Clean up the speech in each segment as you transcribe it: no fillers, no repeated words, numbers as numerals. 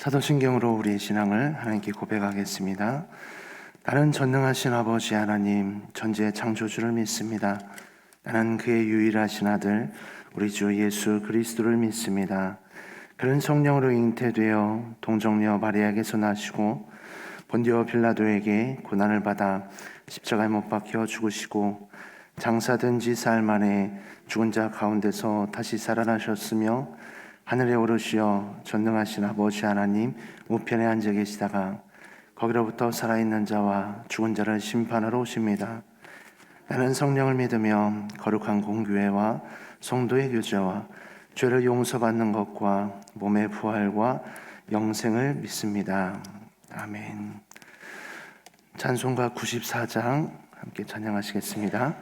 사도신경으로 우리의 신앙을 하나님께 고백하겠습니다. 나는 전능하신 아버지 하나님, 천지의 창조주를 믿습니다. 나는 그의 유일하신 아들, 우리 주 예수 그리스도를 믿습니다. 그는 성령으로 잉태되어 동정녀 마리아에게서 나시고 본디오 빌라도에게 고난을 받아 십자가에 못 박혀 죽으시고 장사된 지 사흘 만에 죽은 자 가운데서 다시 살아나셨으며 하늘에 오르시어 전능하신 아버지 하나님 우편에 앉아 계시다가 거기로부터 살아있는 자와 죽은 자를 심판하러 오십니다. 나는 성령을 믿으며 거룩한 공교회와 성도의 교제와 죄를 용서받는 것과 몸의 부활과 영생을 믿습니다. 아멘. 찬송가 94장 함께 찬양하시겠습니다.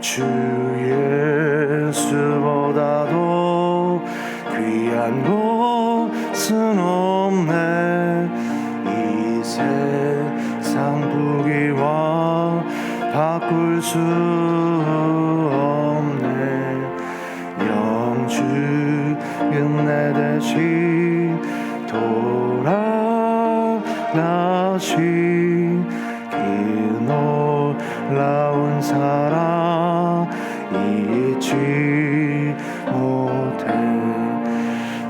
주 예수보다도 귀한 것은 없네. 이 세상 부귀와 바꿀 수 없네. 영주인 내 대신 돌아가신 그 놀라운 사랑 잊지 못해.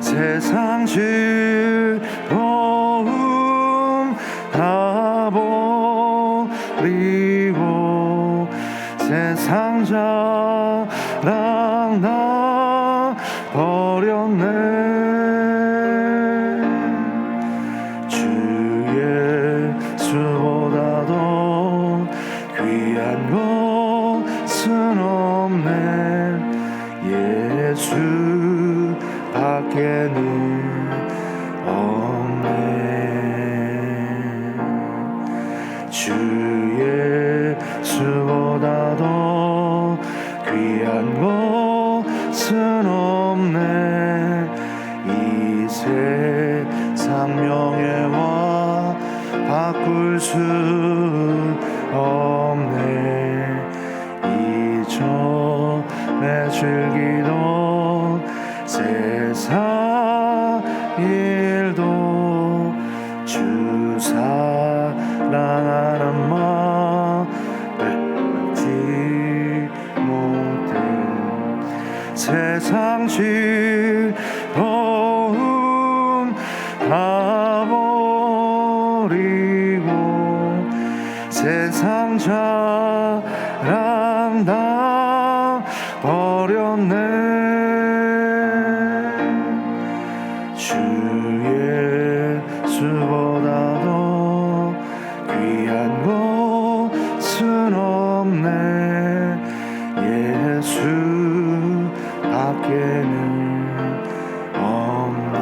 세상 즐거움 다 버리고 세상 자랑 다 버렸네. 주 예수보다도 귀한 것은 없네. 예수 밖에는 없네. 주 예수보다도 귀한 것은 없네. 이 세상 명예와 바꿀 수 없네. 이전에 즐기던 세상 일도 주 사랑하는 마음 뺏지 못해. 세상 즐거움 다 버리고 세상 자랑 다 버렸네. 주 예수보다도 귀한 것은 없네. 예수 밖에는 없네.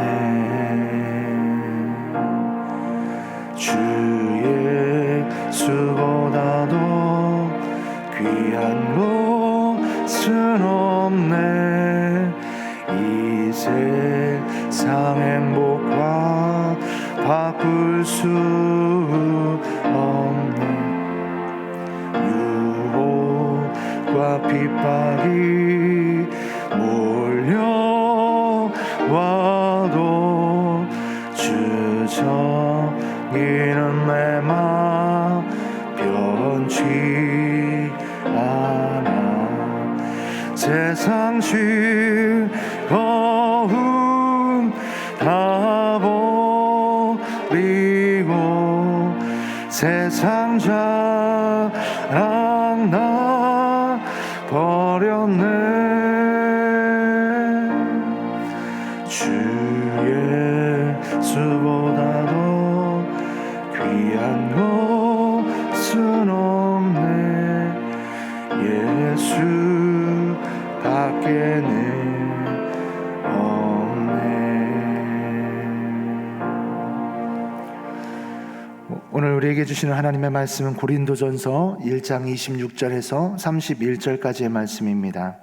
주 예수보다도 귀한 것은 없네. 이 세상 행복과 바꿀 수 없네. 유혹과 핍박이 몰려와도 주저기는 내 맘 변치 않아. 세상 즐거움 다 버리고 세상 자랑 다 버렸네. 주 예수보다도 귀한 것은 없네. 예수 밖에는 오늘 우리에게 주시는 하나님의 말씀은 고린도전서 1장 26절에서 31절까지의 말씀입니다.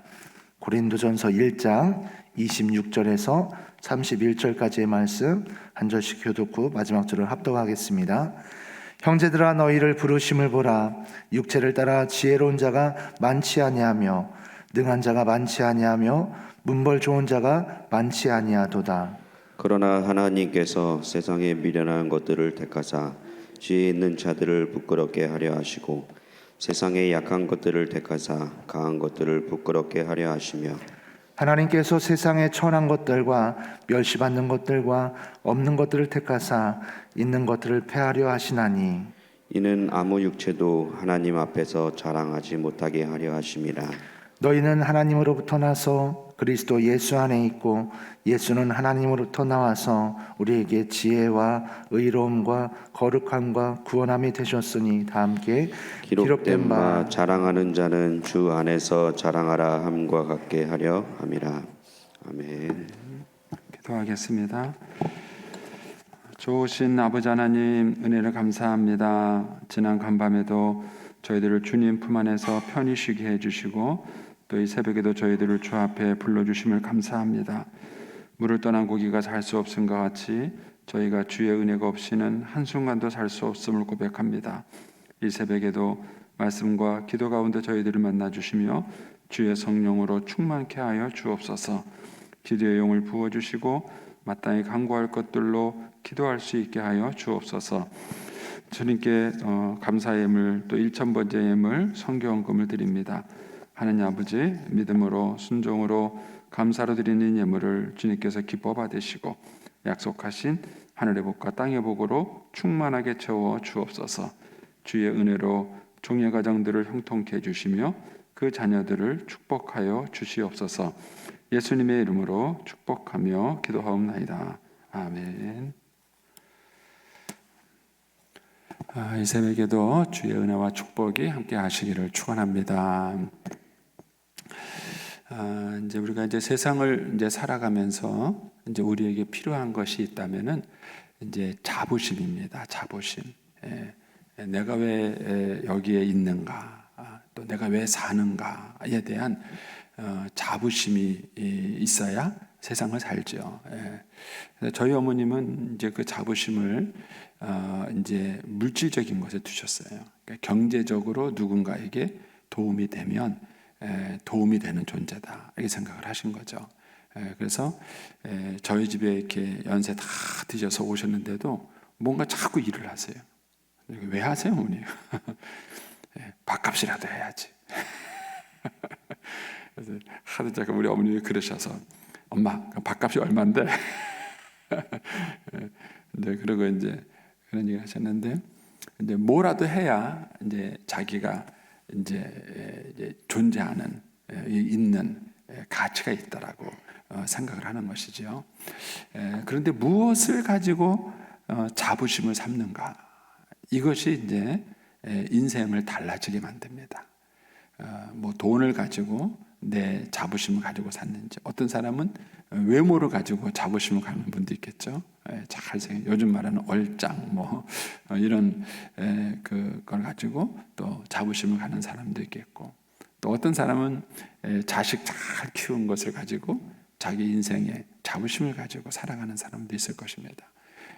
고린도전서 1장 26절에서 31절까지의 말씀 한 절씩 교독 후 마지막 절을 합독하겠습니다. 형제들아 너희를 부르심을 보라. 육체를 따라 지혜로운 자가 많지 아니하며 능한 자가 많지 아니하며 문벌 좋은 자가 많지 아니하도다. 그러나 하나님께서 세상에 미련한 것들을 택하사 지혜 있는 자들을 부끄럽게 하려 하시고 세상에 약한 것들을 택하사 강한 것들을 부끄럽게 하려 하시며 하나님께서 세상의 천한 것들과 멸시받는 것들과 없는 것들을 택하사 있는 것들을 패하려 하시나니 이는 아무 육체도 하나님 앞에서 자랑하지 못하게 하려 하심이라. 너희는 하나님으로부터 나서 그리스도 예수 안에 있고 예수는 하나님으로부터 나와서 우리에게 지혜와 의로움과 거룩함과 구원함이 되셨으니 다 함께 기록된 바 자랑하는 자는 주 안에서 자랑하라 함과 같게 하려 함이라. 아멘. 기도하겠습니다. 좋으신 아버지 하나님 은혜를 감사합니다. 지난 간밤에도 저희들을 주님 품 안에서 편히 쉬게 해주시고 또 이 새벽에도 저희들을 주 앞에 불러주심을 감사합니다. 물을 떠난 고기가 살 수 없음 것 같이 저희가 주의 은혜가 없이는 한순간도 살 수 없음을 고백합니다. 이 새벽에도 말씀과 기도 가운데 저희들을 만나주시며 주의 성령으로 충만케 하여 주옵소서. 기도의 용을 부어주시고 마땅히 간구할 것들로 기도할 수 있게 하여 주옵소서. 주님께 감사의 예물 또 1,000번째 예물 성경금을 드립니다. 하나님 아버지 믿음으로 순종으로 감사로 드리는 예물을 주님께서 기뻐 받으시고 약속하신 하늘의 복과 땅의 복으로 충만하게 채워 주옵소서. 주의 은혜로 종의 가정들을 형통케 해주시며 그 자녀들을 축복하여 주시옵소서. 예수님의 이름으로 축복하며 기도하옵나이다. 아멘. 이 새벽에도 주의 은혜와 축복이 함께 하시기를 축원합니다. 이제 우리가 이제 세상을 이제 살아가면서 이제 우리에게 필요한 것이 있다면은 이제 자부심입니다. 자부심. 내가 왜 여기에 있는가, 또 내가 왜 사는가에 대한 자부심이 있어야 세상을 살죠. 저희 어머님은 이제 그 자부심을 이제 물질적인 것에 두셨어요. 그러니까 경제적으로 누군가에게 도움이 되면 도움이 되는 존재다 이렇게 생각을 하신 거죠. 그래서 저희 집에 이렇게 연세 다 드셔서 오셨는데도 뭔가 자꾸 일을 하세요. 왜 하세요, 어머니? 밥값이라도 해야지. 그래서 하도 제가 우리 어머님이 그러셔서 엄마 밥값이 얼마인데? 네, 그러고 이제 그런 얘기 하셨는데 이제 뭐라도 해야 이제 자기가 이제 존재하는 있는 가치가 있다라고 생각을 하는 것이죠. 그런데 무엇을 가지고 자부심을 삼는가? 이것이 이제 인생을 달라지게 만듭니다. 뭐 돈을 가지고 내 자부심을 가지고 샀는지, 어떤 사람은 외모를 가지고 자부심을 갖는 분도 있겠죠. 잘생 요즘 말하는 얼짱 뭐 이런 그걸 가지고 또 자부심을 갖는 사람도 있겠고, 또 어떤 사람은 자식 잘 키운 것을 가지고 자기 인생에 자부심을 가지고 살아가는 사람도 있을 것입니다.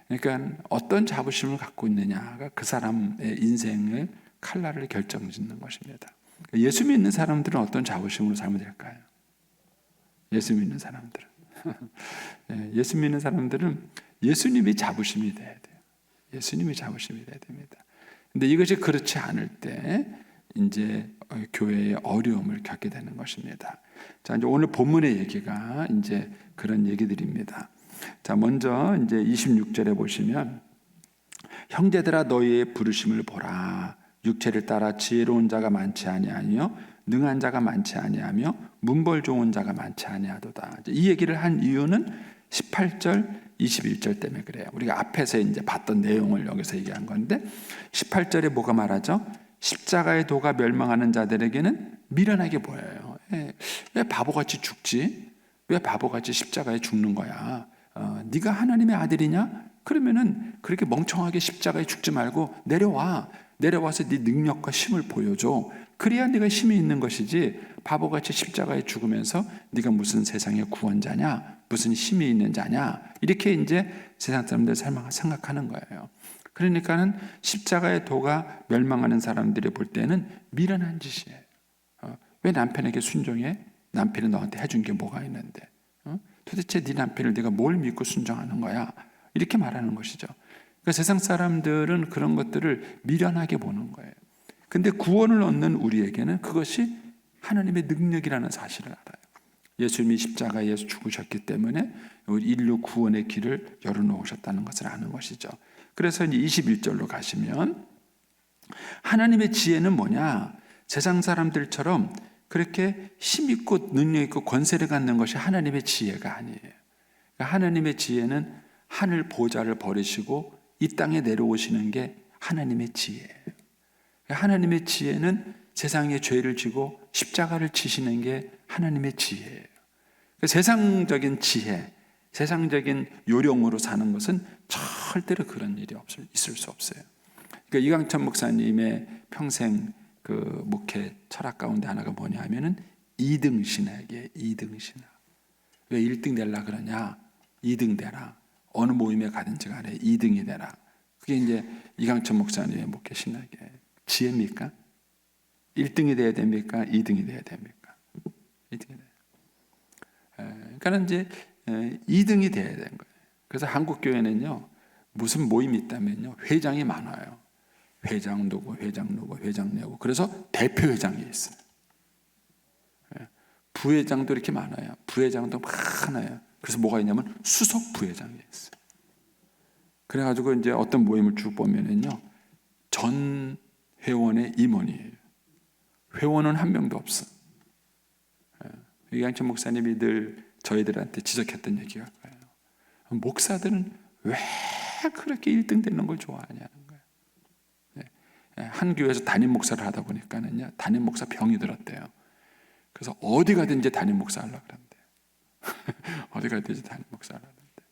그러니까 어떤 자부심을 갖고 있느냐가 그 사람의 인생의 칼날을 결정짓는 것입니다. 예수 믿는 사람들은 어떤 자부심으로 살면 될까요? 예수 믿는 사람들은 예수 믿는 사람들은 예수님이 자부심이 돼야 돼요. 예수님이 자부심이 돼야 됩니다. 근데 이것이 그렇지 않을 때 이제 교회의 어려움을 겪게 되는 것입니다. 자, 이제 오늘 본문의 얘기가 이제 그런 얘기들입니다. 자, 먼저 이제 26절에 보시면 형제들아 너희의 부르심을 보라. 육체를 따라 지혜로운 자가 많지 아니하며 능한 자가 많지 아니하며 문벌 좋은 자가 많지 아니하도다. 이 얘기를 한 이유는 18절, 21절 때문에 그래요. 우리가 앞에서 이제 봤던 내용을 여기서 얘기한 건데 18절에 뭐가 말하죠? 십자가의 도가 멸망하는 자들에게는 미련하게 보여요. 왜 바보같이 죽지? 왜 바보같이 십자가에 죽는 거야? 네가 하나님의 아들이냐? 그러면은 그렇게 멍청하게 십자가에 죽지 말고 내려와. 내려와서 네 능력과 힘을 보여줘. 그래야 네가 힘이 있는 것이지 바보같이 십자가에 죽으면서 네가 무슨 세상의 구원자냐, 무슨 힘이 있는 자냐, 이렇게 이제 세상 사람들 생각하는 거예요. 그러니까는 십자가의 도가 멸망하는 사람들이 볼 때는 미련한 짓이에요. 왜 남편에게 순종해? 남편이 너한테 해준 게 뭐가 있는데? 도대체 네 남편을 네가 뭘 믿고 순종하는 거야? 이렇게 말하는 것이죠. 그러니까 세상 사람들은 그런 것들을 미련하게 보는 거예요. 근데 구원을 얻는 우리에게는 그것이 하나님의 능력이라는 사실을 알아요. 예수님이 십자가에서 죽으셨기 때문에 인류 구원의 길을 열어놓으셨다는 것을 아는 것이죠. 그래서 이제 21절로 가시면 하나님의 지혜는 뭐냐? 세상 사람들처럼 그렇게 힘있고 능력있고 권세를 갖는 것이 하나님의 지혜가 아니에요. 그러니까 하나님의 지혜는 하늘 보좌를 버리시고 이 땅에 내려오시는 게 하나님의 지혜예요. 그러니까 하나님의 지혜는 세상의 죄를 지고 십자가를 지시는 게 하나님의 지혜예요. 그러니까 세상적인 지혜, 세상적인 요령으로 사는 것은 절대로 그런 일이 있을 수 없어요. 그러니까 이강천 목사님의 평생 그 목회 철학 가운데 하나가 뭐냐 하면은 2등 신학이에요. 2등 신학. 왜 1등 되려고 그러냐? 2등 되라. 어느 모임에 가든지 간에 2등이 되라. 그게 이제 이강천 목사님의 목회 신학이에요. 지혜입니까? 1등이 돼야 됩니까? 2등이 돼야 됩니까? 2등이 돼요. 그러니까 이제 2등이 돼야 되는 거예요. 그래서 한국 교회는요, 무슨 모임이 있다면요, 회장이 많아요. 회장 누구, 회장 누구, 회장 내고. 그래서 대표 회장이 있어요. 부회장도 이렇게 많아요. 부회장도 많아요. 그래서 뭐가 있냐면 수석 부회장이 있어요. 그래가지고 이제 어떤 모임을 쭉 보면은요, 전 회원의 임원이에요. 회원은 한 명도 없어. 이강천 목사님이 늘 저희들한테 지적했던 얘기가 그거예요. 목사들은 왜 그렇게 1등 되는 걸 좋아하냐는 거예요. 한 교회에서 담임 목사를 하다 보니까는요, 담임 목사 병이 들었대요. 그래서 어디 가든지 담임 목사 하려고 그런대요. 어디 가든지 담임 목사 하려고 그런대요.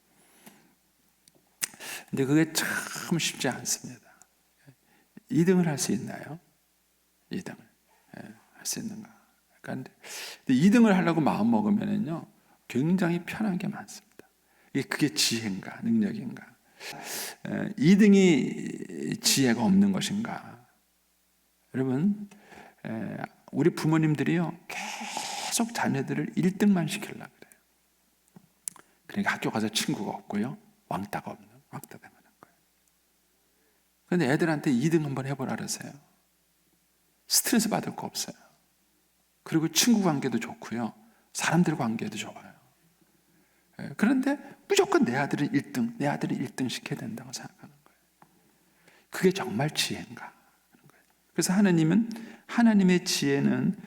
근데 그게 참 쉽지 않습니다. 2등을 할 수 있나요? 2등을 할 수 있는가? 그러니까 2등을 하려고 마음 먹으면은요, 굉장히 편한 게 많습니다. 그게 지혜인가, 능력인가? 2등이 지혜가 없는 것인가? 여러분, 우리 부모님들이요, 계속 자녀들을 1등만 시키려고 그래요. 그러니까 학교 가서 친구가 없고요, 왕따가 없는, 왕따 당하는 거예요. 그런데 애들한테 2등 한번 해보라 그러세요. 스트레스 받을 거 없어요. 그리고 친구 관계도 좋고요, 사람들 관계도 좋아요. 그런데 무조건 내 아들은 1등, 내 아들은 1등 시켜야 된다고 생각하는 거예요. 그게 정말 지혜인가? 그래서 하나님의 지혜는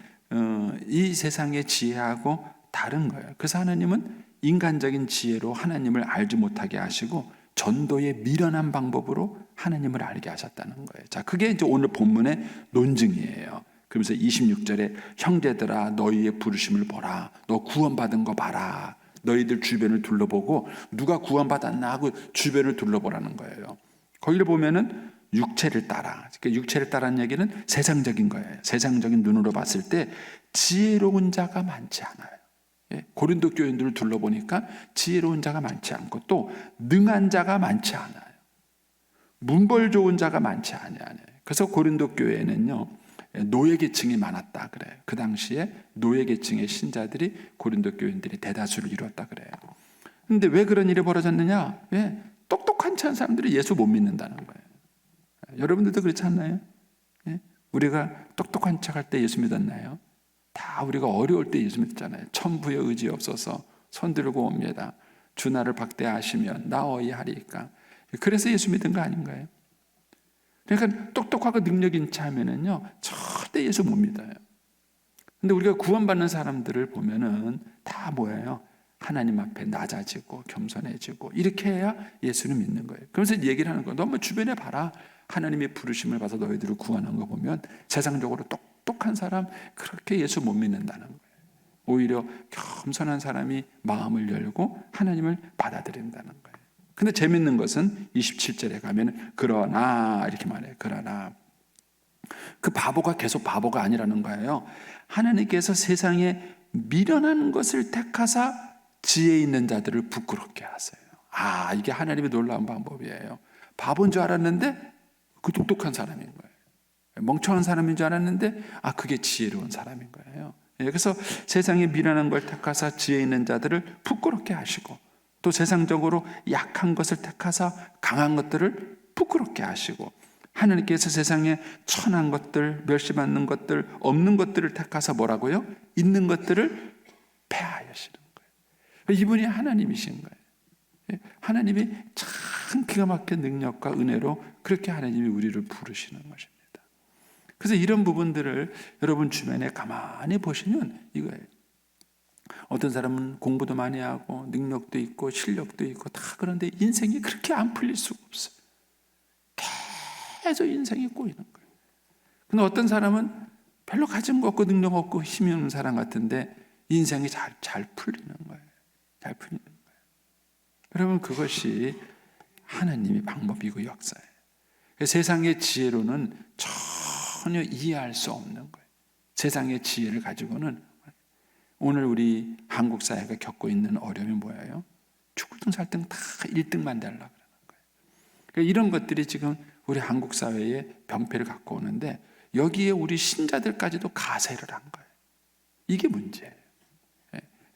이 세상의 지혜하고 다른 거예요. 그래서 하나님은 인간적인 지혜로 하나님을 알지 못하게 하시고 전도의 미련한 방법으로 하나님을 알게 하셨다는 거예요. 자, 그게 이제 오늘 본문의 논증이에요. 그러면서 26절에 형제들아 너희의 부르심을 보라. 너 구원받은 거 봐라. 너희들 주변을 둘러보고 누가 구원받았나 하고 주변을 둘러보라는 거예요. 거기를 보면은 육체를 따라. 그러니까 육체를 따라는 얘기는 세상적인 거예요. 세상적인 눈으로 봤을 때 지혜로운 자가 많지 않아요. 고린도 교인들을 둘러보니까 지혜로운 자가 많지 않고 또 능한 자가 많지 않아요. 문벌 좋은 자가 많지 않아요. 그래서 고린도 교회에는요, 노예 계층이 많았다 그래요. 그 당시에 노예 계층의 신자들이 고린도 교인들이 대다수를 이뤘다 그래요. 그런데 왜 그런 일이 벌어졌느냐? 왜? 똑똑한 척한 사람들이 예수 못 믿는다는 거예요. 여러분들도 그렇지 않나요? 우리가 똑똑한 척할 때 예수 믿었나요? 다 우리가 어려울 때 예수 믿었잖아요. 천부의 의지 없어서 손 들고 옵니다. 주 나를 박대하시면 나 어이하리까. 그래서 예수 믿은 거 아닌가요? 그러니까 똑똑하고 능력 있는 자면은요, 절대 예수 못 믿어요. 근데 우리가 구원받는 사람들을 보면은 다 뭐예요? 하나님 앞에 낮아지고 겸손해지고 이렇게 해야 예수를 믿는 거예요. 그러면서 얘기를 하는 거예요. 너 한번 주변에 봐라. 하나님의 부르심을 받아 너희들을 구원한 거 보면 세상적으로 똑똑한 사람 그렇게 예수 못 믿는다는 거예요. 오히려 겸손한 사람이 마음을 열고 하나님을 받아들인다는 거예요. 근데 재밌는 것은 27절에 가면 그러나 이렇게 말해요. 그러나 그 바보가 계속 바보가 아니라는 거예요. 하나님께서 세상에 미련한 것을 택하사 지혜 있는 자들을 부끄럽게 하세요. 이게 하나님의 놀라운 방법이에요. 바보인 줄 알았는데 그 똑똑한 사람인 거예요. 멍청한 사람인 줄 알았는데 그게 지혜로운 사람인 거예요. 그래서 세상에 미련한 걸 택하사 지혜 있는 자들을 부끄럽게 하시고, 또 세상적으로 약한 것을 택하사 강한 것들을 부끄럽게 하시고, 하나님께서 세상에 천한 것들, 멸시받는 것들, 없는 것들을 택하사 뭐라고요? 있는 것들을 폐하시는 거예요. 이분이 하나님이신 거예요. 하나님이 참 기가 막힌 능력과 은혜로 그렇게 하나님이 우리를 부르시는 것입니다. 그래서 이런 부분들을 여러분 주변에 가만히 보시면 이거예요. 어떤 사람은 공부도 많이 하고 능력도 있고 실력도 있고 다 그런데 인생이 그렇게 안 풀릴 수가 없어요. 계속 인생이 꼬이는 거예요. 근데 어떤 사람은 별로 가진 거 없고 능력 없고 힘이 없는 사람 같은데 인생이 잘 풀리는 거예요. 잘 풀리는 거예요. 여러분, 그것이 하나님의 방법이고 역사예요. 세상의 지혜로는 전혀 이해할 수 없는 거예요. 세상의 지혜를 가지고는. 오늘 우리 한국 사회가 겪고 있는 어려움이 뭐예요? 죽을등 살등 다 1등만 되려고 그러는 거예요. 그러니까 이런 것들이 지금 우리 한국 사회에 병폐를 갖고 오는데, 여기에 우리 신자들까지도 가세를 한 거예요. 이게 문제예요.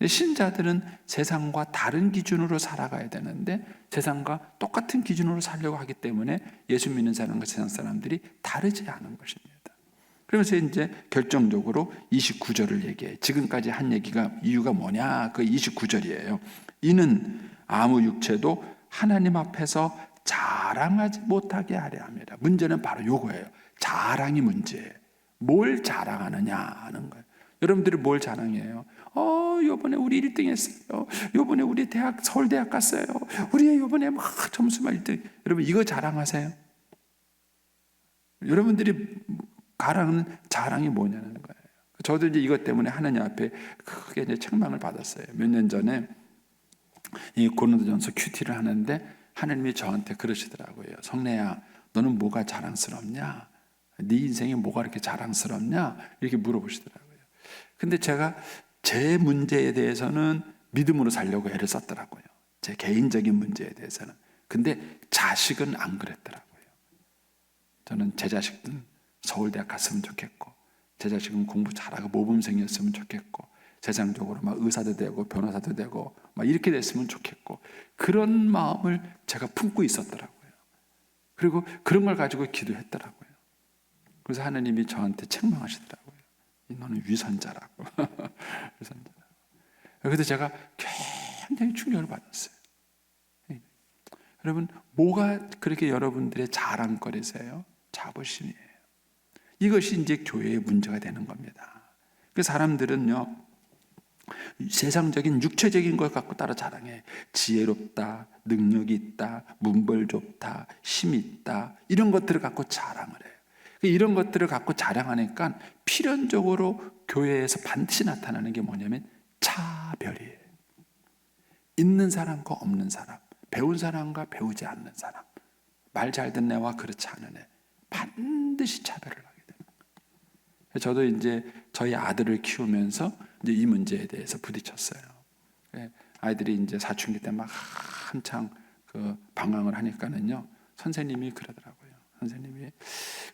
신자들은 세상과 다른 기준으로 살아가야 되는데 세상과 똑같은 기준으로 살려고 하기 때문에 예수 믿는 사람과 세상 사람들이 다르지 않은 것입니다. 그러면서 이제 결정적으로 29절을 얘기해요. 지금까지 한 얘기가 이유가 뭐냐? 그 29절이에요. 이는 아무 육체도 하나님 앞에서 자랑하지 못하게 하려 합니다. 문제는 바로 요거예요. 자랑이 문제예요. 뭘 자랑하느냐 하는 거예요. 여러분들이 뭘 자랑해요? 요번에 우리 1등 했어요. 요번에 우리 서울대학 갔어요. 우리 요번에 막 점수만 1등. 여러분, 이거 자랑하세요? 여러분들이 가라는 자랑이 뭐냐는 거예요. 저도 이제 이것 때문에 하나님 앞에 크게 이제 책망을 받았어요. 몇 년 전에 이 고린도전서 큐티를 하는데 하나님이 저한테 그러시더라고요. 성래야, 너는 뭐가 자랑스럽냐? 네 인생이 뭐가 이렇게 자랑스럽냐? 이렇게 물어보시더라고요. 근데 제가 제 문제에 대해서는 믿음으로 살려고 애를 썼더라고요. 제 개인적인 문제에 대해서는. 근데 자식은 안 그랬더라고요. 저는 제 자식은 서울대학 갔으면 좋겠고, 제 자식은 공부 잘하고 모범생이었으면 좋겠고, 세상적으로 막 의사도 되고 변호사도 되고 막 이렇게 됐으면 좋겠고, 그런 마음을 제가 품고 있었더라고요. 그리고 그런 걸 가지고 기도했더라고요. 그래서 하나님이 저한테 책망하시더라고요. 너는 위선자라고. 위선자라고. 그래서 제가 굉장히 충격을 받았어요. 여러분, 뭐가 그렇게 여러분들의 자랑거리세요? 자부심이에요. 이것이 이제 교회의 문제가 되는 겁니다. 그 사람들은요, 세상적인 육체적인 걸 갖고 따라 자랑해. 지혜롭다, 능력이 있다, 문벌 좋다, 힘이 있다, 이런 것들을 갖고 자랑을 해요. 이런 것들을 갖고 자랑하니까 필연적으로 교회에서 반드시 나타나는 게 뭐냐면 차별이에요. 있는 사람과 없는 사람, 배운 사람과 배우지 않는 사람, 말 잘 듣는 애와 그렇지 않은 애, 반드시 차별을 하게 되는 거예요. 저도 이제 저희 아들을 키우면서 이제 이 문제에 대해서 부딪혔어요. 아이들이 이제 사춘기 때 막 한창 그 방황을 하니까는요, 선생님이 그러더라고요. 선생님이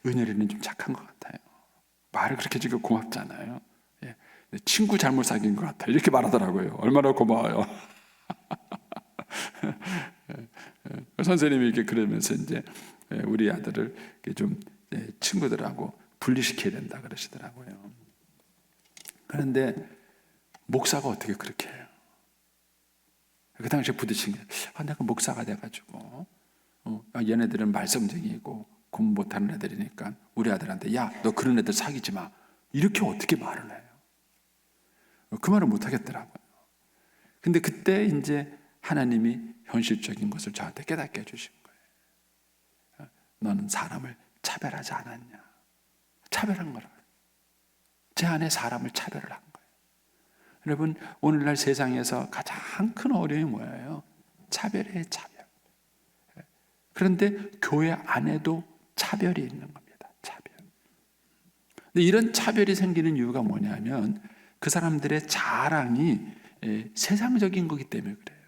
은혜리는 좀 착한 것 같아요. 말을 그렇게 지금 고맙잖아요. 친구 잘못 사귄 것 같아요. 이렇게 말하더라고요. 얼마나 고마워요. 선생님이 이렇게 그러면서 이제 우리 아들을 좀 친구들하고 분리시켜야 된다 그러시더라고요. 그런데 목사가 어떻게 그렇게 해요? 그 당시에 부딪힌 게, 내가 목사가 돼가지고 얘네들은 말썽쟁이고 공부 못하는 애들이니까 우리 아들한테, 야, 너 그런 애들 사귀지 마, 이렇게 어떻게 말을 해요? 그 말을 못 하겠더라고요. 근데 그때 이제 하나님이 현실적인 것을 저한테 깨닫게 해주신 거예요. 너는 사람을 차별하지 않았냐? 차별한 거라. 제 안에 사람을 차별을 한 거예요. 여러분, 오늘날 세상에서 가장 큰 어려움이 뭐예요? 차별이에요, 차별. 그런데 교회 안에도 차별이 있는 겁니다. 차별. 근데 이런 차별이 생기는 이유가 뭐냐면 그 사람들의 자랑이 세상적인 거기 때문에 그래요.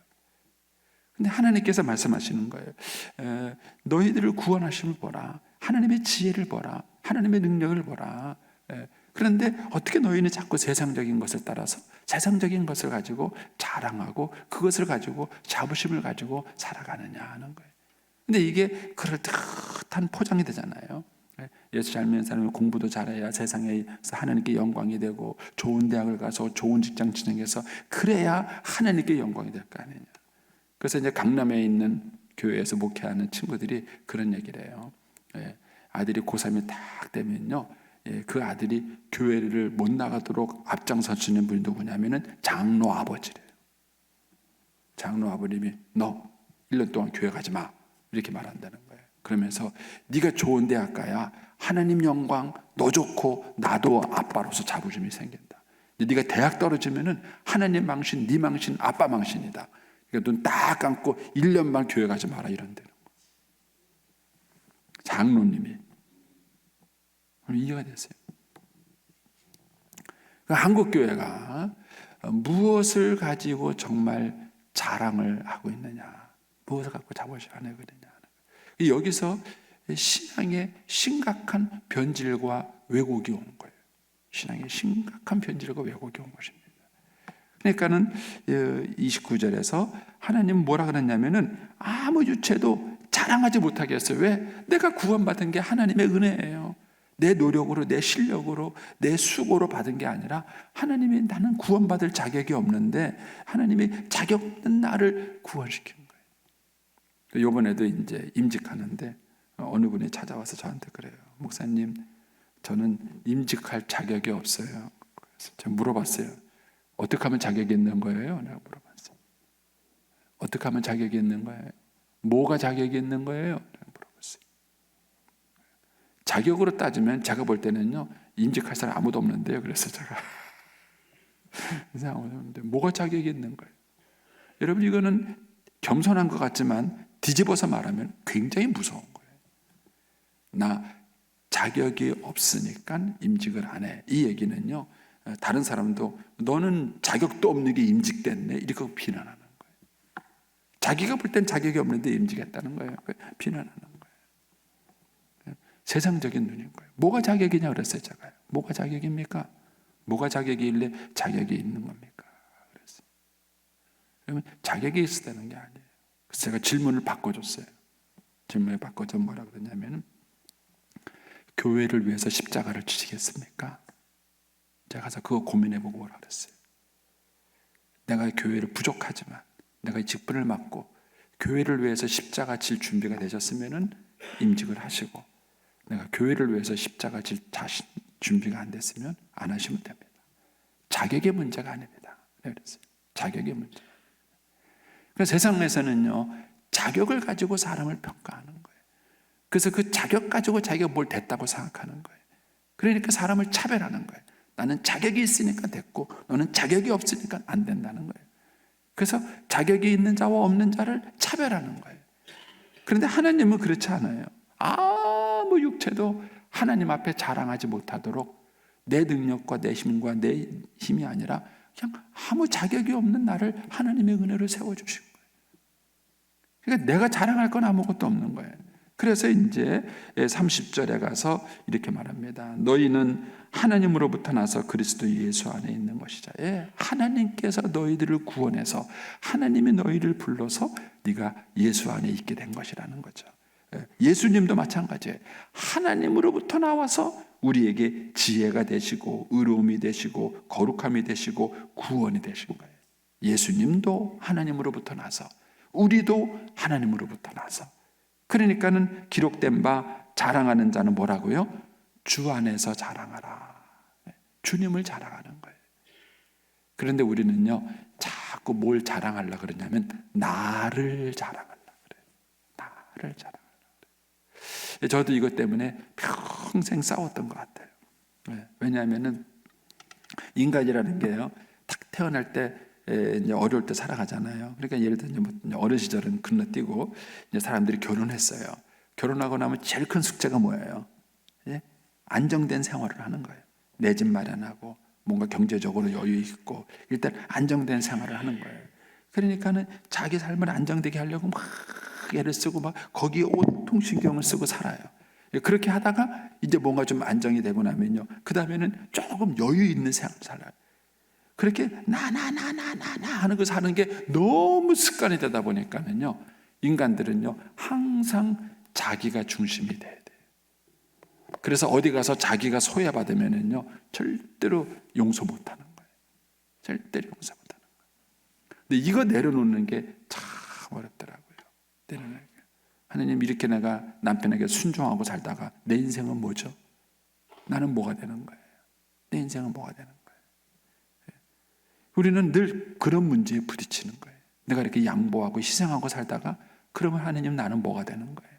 근데 하나님께서 말씀하시는 거예요. 너희들을 구원하심을 보라. 하나님의 지혜를 보라. 하나님의 능력을 보라. 그런데 어떻게 너희는 자꾸 세상적인 것을 따라서 세상적인 것을 가지고 자랑하고 그것을 가지고 자부심을 가지고 살아가느냐 하는 거예요. 근데 이게 그럴듯한 포장이 되잖아요. 예수 잘 믿는 사람은 공부도 잘해야 세상에서 하나님께 영광이 되고 좋은 대학을 가서 좋은 직장 진행해서 그래야 하나님께 영광이 될 거 아니냐. 그래서 이제 강남에 있는 교회에서 목회하는 친구들이 그런 얘기를 해요. 아들이 고3이 딱 되면요, 그 아들이 교회를 못 나가도록 앞장서시는 분이 누구냐면은 장로 아버지래요. 장로 아버님이 너 1년 동안 교회 가지 마 이렇게 말한다는 거예요. 그러면서 네가 좋은 대학 가야 하나님 영광, 너 좋고 나도 아빠로서 자부심이 생긴다. 네가 대학 떨어지면은 하나님 망신, 네 망신, 아빠 망신이다. 그러니까 눈 딱 감고 1년만 교회 가지 마라 이런다는 거예요. 장로님이 이해가 됐어요. 한국 교회가 무엇을 가지고 정말 자랑을 하고 있느냐, 무엇을 갖고 자부심을 하느냐. 여기서 신앙의 심각한 변질과 왜곡이 오는 거예요. 신앙의 심각한 변질과 왜곡이 온 것입니다. 그러니까는 29절에서 하나님 뭐라 그랬냐면은 아무 유체도 자랑하지 못하게 했어요. 왜? 내가 구원받은 게 하나님의 은혜예요. 내 노력으로, 내 실력으로, 내 수고로 받은 게 아니라 하나님이 나는 구원받을 자격이 없는데 하나님이 자격 없는 나를 구원시킨 거예요. 이번에도 이제 임직하는데 어느 분이 찾아와서 저한테 그래요. 목사님, 저는 임직할 자격이 없어요. 그래서 제가 물어봤어요. 어떻게 하면 자격이 있는 거예요? 내가 물어봤어요. 어떻게 하면 자격이 있는 거예요? 뭐가 자격이 있는 거예요? 내가 물어봤어요. 자격으로 따지면 제가 볼 때는요, 임직할 사람 아무도 없는데요. 그래서 제가 아무도 없는데 뭐가 자격이 있는 거예요? 여러분, 이거는 겸손한 것 같지만 뒤집어서 말하면 굉장히 무서운 거예요. 나 자격이 없으니까 임직을 안 해. 이 얘기는요, 다른 사람도 너는 자격도 없는 게 임직됐네 이렇게 비난하는 거예요. 자기가 볼 땐 자격이 없는데 임직했다는 거예요. 비난하는 거예요. 세상적인 눈인 거예요. 뭐가 자격이냐 그랬어요. 제가 뭐가 자격입니까? 뭐가 자격이길래 자격이 있는 겁니까? 그랬어요. 그러면 자격이 있어야 되는 게 아니에요. 그래서 제가 질문을 바꿔줬어요. 질문을 바꿔줘 뭐라 그러냐면 교회를 위해서 십자가를 지시겠습니까? 제가 가서 그거 고민해보고 뭐라 그랬어요. 내가 교회를 부족하지만 내가 이 직분을 맡고 교회를 위해서 십자가 질 준비가 되셨으면은 임직을 하시고 내가 교회를 위해서 십자가 질 자신 준비가 안 됐으면 안 하시면 됩니다. 자격의 문제가 아닙니다. 그랬어요. 자격의 문제. 그래서 세상에서는요, 자격을 가지고 사람을 평가하는 거예요. 그래서 그 자격 가지고 자기가 뭘 됐다고 생각하는 거예요. 그러니까 사람을 차별하는 거예요. 나는 자격이 있으니까 됐고 너는 자격이 없으니까 안 된다는 거예요. 그래서 자격이 있는 자와 없는 자를 차별하는 거예요. 그런데 하나님은 그렇지 않아요. 아무 육체도 하나님 앞에 자랑하지 못하도록 내 능력과 내 힘과 내 힘이 아니라 그냥 아무 자격이 없는 나를 하나님의 은혜로 세워주신 거예요. 그러니까 내가 자랑할 건 아무것도 없는 거예요. 그래서 이제 30절에 가서 이렇게 말합니다. 너희는 하나님으로부터 나서 그리스도 예수 안에 있는 것이자. 하나님께서 너희들을 구원해서 하나님이 너희를 불러서 네가 예수 안에 있게 된 것이라는 거죠. 예수님도 마찬가지예요. 하나님으로부터 나와서 우리에게 지혜가 되시고 의로움이 되시고 거룩함이 되시고 구원이 되신 거예요. 예수님도 하나님으로부터 나서 우리도 하나님으로부터 나서. 그러니까는 기록된 바 자랑하는 자는 뭐라고요? 주 안에서 자랑하라. 주님을 자랑하는 거예요. 그런데 우리는요, 자꾸 뭘 자랑하려고 그러냐면 나를 자랑하려고 그래요. 나를 자랑하려고 그래요. 저도 이것 때문에 평생 싸웠던 것 같아요. 왜냐하면은 인간이라는 게요, 딱 태어날 때 이제 어려울 때 살아가잖아요. 그러니까 예를 들면 어린 시절은 건너뛰고 이제 사람들이 결혼했어요. 결혼하고 나면 제일 큰 숙제가 뭐예요? 예? 안정된 생활을 하는 거예요. 내 집 마련하고 뭔가 경제적으로 여유 있고 일단 안정된 생활을 하는 거예요. 그러니까는 자기 삶을 안정되게 하려고 막 애를 쓰고 막 거기에 온통 신경을 쓰고 살아요. 그렇게 하다가 이제 뭔가 좀 안정이 되고 나면요, 그 다음에는 조금 여유 있는 생활을 살아요. 그렇게 나 하는 거 사는 게 너무 습관이 되다 보니까는요, 인간들은요 항상 자기가 중심이 돼야 돼요. 그래서 어디 가서 자기가 소외받으면은요 절대로 용서 못하는 거예요. 절대로 용서 못하는 거예요. 근데 이거 내려놓는 게 참 어렵더라고요. 내려놓는 게. 하나님, 이렇게 내가 남편에게 순종하고 살다가 내 인생은 뭐죠? 나는 뭐가 되는 거예요? 내 인생은 뭐가 되는 거예요? 우리는 늘 그런 문제에 부딪히는 거예요. 내가 이렇게 양보하고 희생하고 살다가 그러면 하나님, 나는 뭐가 되는 거예요?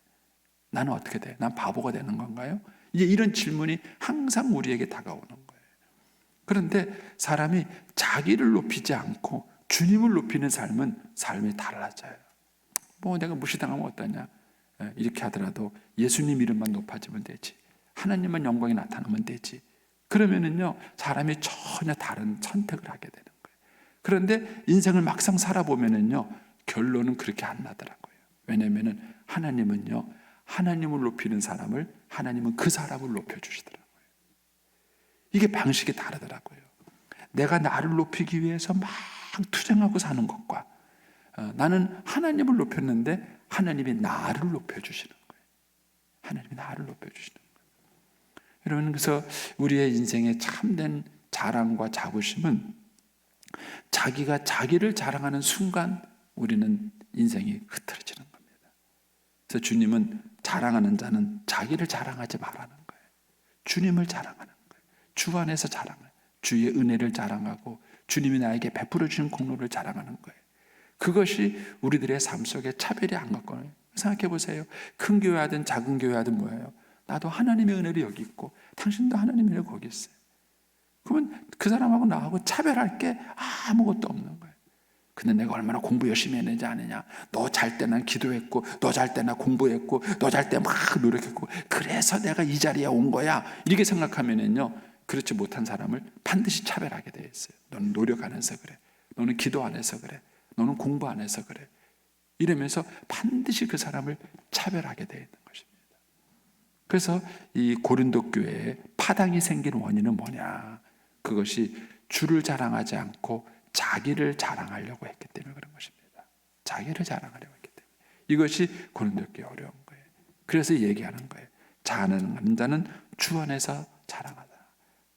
나는 어떻게 돼? 난 바보가 되는 건가요? 이제 이런 질문이 항상 우리에게 다가오는 거예요. 그런데 사람이 자기를 높이지 않고 주님을 높이는 삶이 달라져요. 뭐 내가 무시당하면 어떠냐? 이렇게 하더라도 예수님 이름만 높아지면 되지. 하나님만 영광이 나타나면 되지. 그러면은요, 사람이 전혀 다른 선택을 하게 되는 거예요. 그런데 인생을 막상 살아보면은요, 결론은 그렇게 안 나더라고요. 왜냐면은 하나님은요, 하나님을 높이는 사람을, 하나님은 그 사람을 높여주시더라고요. 이게 방식이 다르더라고요. 내가 나를 높이기 위해서 막 투쟁하고 사는 것과 나는 하나님을 높였는데 하나님이 나를 높여주시는 거예요. 하나님이 나를 높여주시는 거예요. 여러분, 그래서 우리의 인생의 참된 자랑과 자부심은 자기가 자기를 자랑하는 순간 우리는 인생이 흐트러지는 겁니다. 그래서 주님은 자랑하는 자는 자기를 자랑하지 말라는 거예요. 주님을 자랑하는 거예요. 주 안에서 자랑을, 주의 은혜를 자랑하고 주님이 나에게 베풀어 주신 공로를 자랑하는 거예요. 그것이 우리들의 삶 속에 차별이 안 갔거든요. 생각해 보세요. 큰 교회 하든 작은 교회 하든 뭐예요? 나도 하나님의 은혜를 여기 있고 당신도 하나님의 은혜가 거기 있어요. 그러면 그 사람하고 나하고 차별할 게 아무것도 없는 거예요. 근데 내가 얼마나 공부 열심히 했는지 아느냐? 너 잘 때 난 기도했고, 너 잘 때 나 공부했고, 너 잘 때 막 노력했고, 그래서 내가 이 자리에 온 거야. 이렇게 생각하면은요, 그렇지 못한 사람을 반드시 차별하게 돼 있어요. 너는 노력 안 해서 그래. 너는 기도 안 해서 그래. 너는 공부 안 해서 그래. 이러면서 반드시 그 사람을 차별하게 되어 있는 것입니다. 그래서 이 고린도 교회에 파당이 생긴 원인은 뭐냐? 그것이 주를 자랑하지 않고 자기를 자랑하려고 했기 때문에 그런 것입니다. 자기를 자랑하려고 했기 때문에. 이것이 고린도 교회 어려운 거예요. 그래서 얘기하는 거예요. 자랑하는 자는 주 안에서 자랑하다.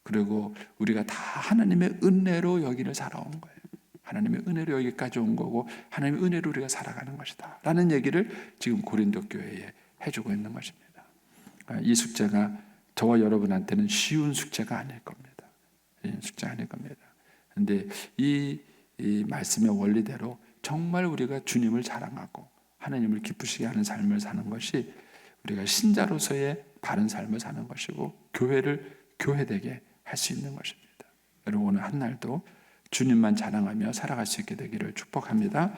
그리고 우리가 다 하나님의 은혜로 여기를 살아온 거예요. 하나님의 은혜로 여기까지 온 거고 하나님의 은혜로 우리가 살아가는 것이다 라는 얘기를 지금 고린도 교회에 해주고 있는 것입니다. 이 숙제가 저와 여러분한테는 쉬운 숙제가 아닐 겁니다. 숙제가 아닐 겁니다. 그런데 이 말씀의 원리대로 정말 우리가 주님을 자랑하고 하나님을 기쁘시게 하는 삶을 사는 것이 우리가 신자로서의 바른 삶을 사는 것이고 교회를 교회되게 할 수 있는 것입니다. 여러분, 오늘 한 날도 주님만 자랑하며 살아갈 수 있게 되기를 축복합니다.